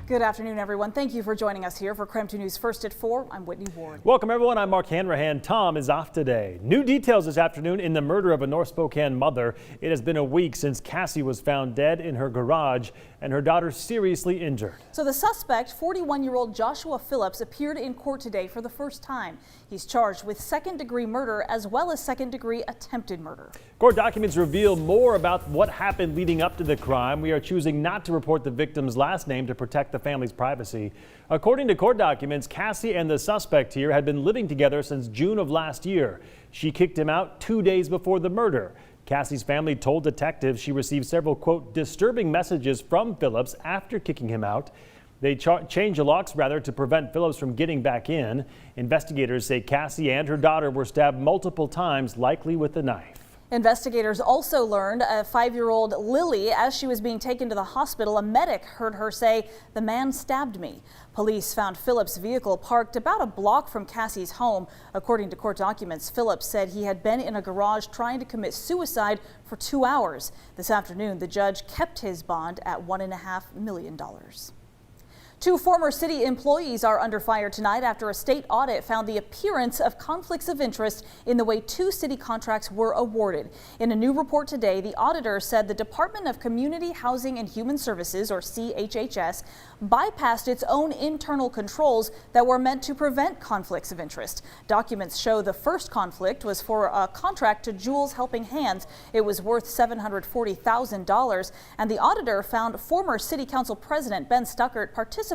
Good afternoon, everyone. Thank you for joining us here for KREM 2 News First at 4. I'm Whitney Ward. Welcome, everyone. I'm Mark Hanrahan. Tom is off today. New details this afternoon in the murder of a North Spokane mother. It has been a week since Cassie was found dead in her garage and her daughter seriously injured. So the suspect, 41-year-old Joshua Phillips, appeared in court today for the first time. He's charged with second-degree murder as well as second-degree attempted murder. Court documents reveal more about what happened leading up to the crime. We are choosing not to report the victim's last name to protect the family's privacy. According to court documents, Cassie and the suspect here had been living together since June of last year. She kicked him out 2 days before the murder. Cassie's family told detectives she received several, quote, disturbing messages from Phillips after kicking him out. They changed the locks, to prevent Phillips from getting back in. Investigators say Cassie and her daughter were stabbed multiple times, likely with a knife. Investigators also learned a 5-year-old Lily, as she was being taken to the hospital, a medic heard her say, "The man stabbed me." Police found Phillips' vehicle parked about a block from Cassie's home. According to court documents, Phillips said he had been in a garage trying to commit suicide for 2 hours. This afternoon, the judge kept his bond at $1.5 million. 2 former city employees are under fire tonight after a state audit found the appearance of conflicts of interest in the way 2 city contracts were awarded. In a new report today, the auditor said the Department of Community Housing and Human Services, or CHHS, bypassed its own internal controls that were meant to prevent conflicts of interest. Documents show the first conflict was for a contract to Jules Helping Hands. It was worth $740,000, and the auditor found former City Council President Ben Stuckert participated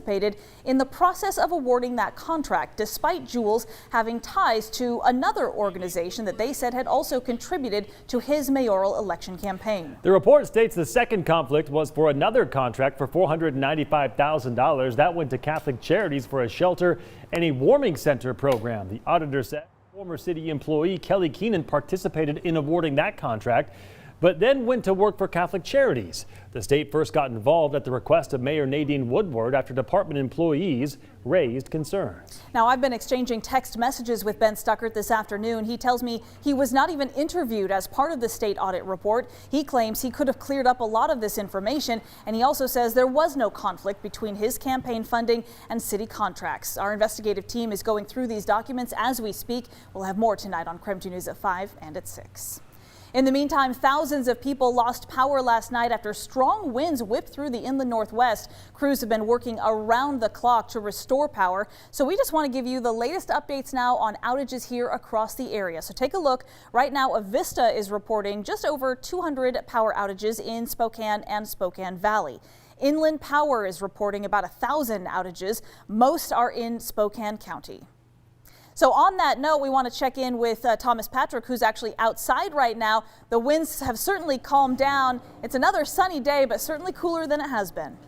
in the process of awarding that contract, despite Jules having ties to another organization that they said had also contributed to his mayoral election campaign. The report states the second conflict was for another contract for $495,000. That went to Catholic Charities for a shelter and a warming center program. The auditor said former city employee Kelly Keenan participated in awarding that contract, but then went to work for Catholic Charities. The state first got involved at the request of Mayor Nadine Woodward after department employees raised concerns. Now, I've been exchanging text messages with Ben Stuckert this afternoon. He tells me he was not even interviewed as part of the state audit report. He claims he could have cleared up a lot of this information, and he also says there was no conflict between his campaign funding and city contracts. Our investigative team is going through these documents as we speak. We'll have more tonight on KREM 2 News at 5 and at 6. In the meantime, thousands of people lost power last night after strong winds whipped through the inland Northwest. Crews have been working around the clock to restore power. So we just want to give you the latest updates now on outages here across the area. So take a look. Right now, Avista is reporting just over 200 power outages in Spokane and Spokane Valley. Inland Power is reporting about 1,000 outages. Most are in Spokane County. So on that note, we want to check in with Thomas Patrick, who's actually outside right now. The winds have certainly calmed down. It's another sunny day, but certainly cooler than it has been.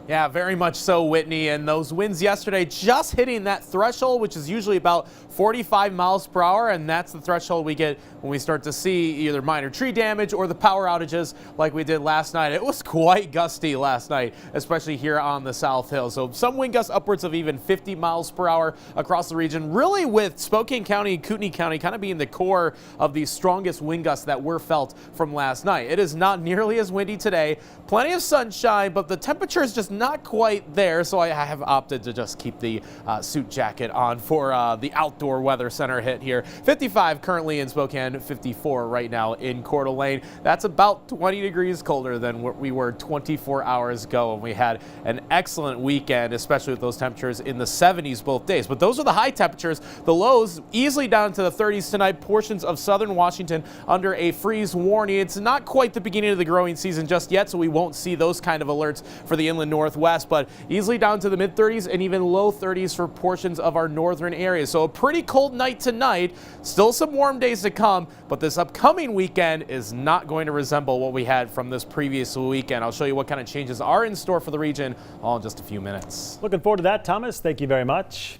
Yeah, very much so, Whitney. And those winds yesterday just hitting that threshold, which is usually about 45 miles per hour. And that's the threshold we get when we start to see either minor tree damage or the power outages like we did last night. It was quite gusty last night, especially here on the South Hill. So some wind gusts upwards of even 50 miles per hour across the region, really with Spokane County and Kootenai County kind of being the core of the strongest wind gusts that were felt from last night. It is not nearly as windy today. Plenty of sunshine, but the temperature is just not quite there, so I have opted to just keep the suit jacket on for the outdoor weather center hit here. 55 currently in Spokane, 54 right now in Coeur d'Alene. That's about 20 degrees colder than what we were 24 hours ago, and we had an excellent weekend, especially with those temperatures in the 70s both days. But those are the high temperatures. The lows easily down to the 30s tonight. Portions of southern Washington under a freeze warning. It's not quite the beginning of the growing season just yet, so we won't see those kind of alerts for the inland Northwest, but easily down to the mid-30s and even low 30s for portions of our northern areas. So a pretty cold night tonight. Still some warm days to come, but this upcoming weekend is not going to resemble what we had from this previous weekend. I'll show you what kind of changes are in store for the region all in just a few minutes. Looking forward to that, Thomas. Thank you very much.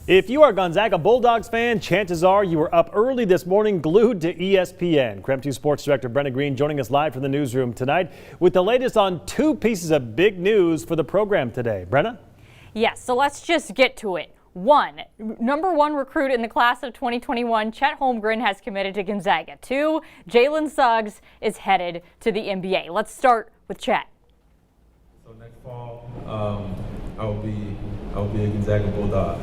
If you are a Gonzaga Bulldogs fan, chances are you were up early this morning glued to ESPN. KREM 2 Sports Director Brenna Green joining us live from the newsroom tonight with the latest on 2 pieces of big news for the program today. Brenna? Yes, so let's just get to it. Number one recruit in the class of 2021, Chet Holmgren, has committed to Gonzaga. 2, Jalen Suggs is headed to the NBA. Let's start with Chet. So next fall, I will be a Gonzaga Bulldog.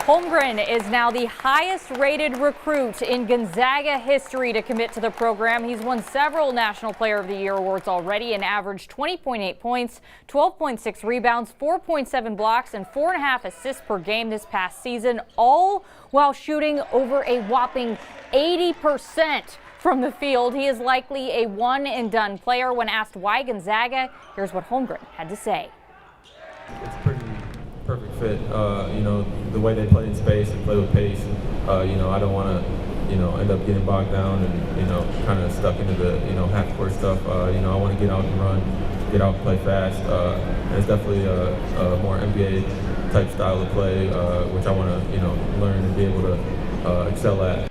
Holmgren is now the highest rated recruit in Gonzaga history to commit to the program. He's won several National Player of the Year awards already and averaged 20.8 points, 12.6 rebounds, 4.7 blocks, and 4.5 assists per game this past season, all while shooting over a whopping 80% from the field. He is likely a one-and-done player. When asked why Gonzaga, here's what Holmgren had to say. It's pretty perfect fit. The way they play in space and play with pace. I don't want to, end up getting bogged down and, kind of stuck into the, half-court stuff. I want to get out and run, get out and play fast. And it's definitely a more NBA type style of play, which I want to, learn and be able to excel at.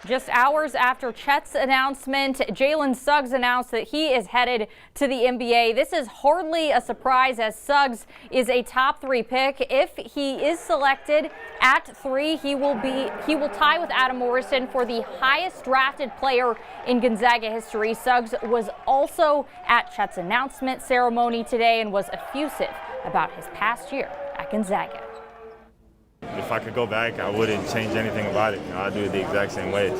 Just hours after Chet's announcement, Jalen Suggs announced that he is headed to the NBA. This is hardly a surprise as Suggs is a top 3 pick. If he is selected at 3, he will tie with Adam Morrison for the highest drafted player in Gonzaga history. Suggs was also at Chet's announcement ceremony today and was effusive about his past year at Gonzaga. If I could go back, I wouldn't change anything about it. I'd do it the exact same way.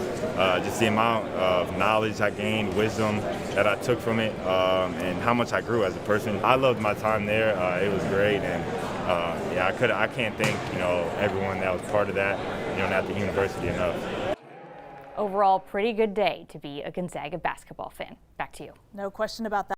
Just the amount of knowledge I gained, wisdom that I took from it, and how much I grew as a person. I loved my time there. It was great, and I can't thank everyone that was part of that, at the university enough. Overall, pretty good day to be a Gonzaga basketball fan. Back to you. No question about that.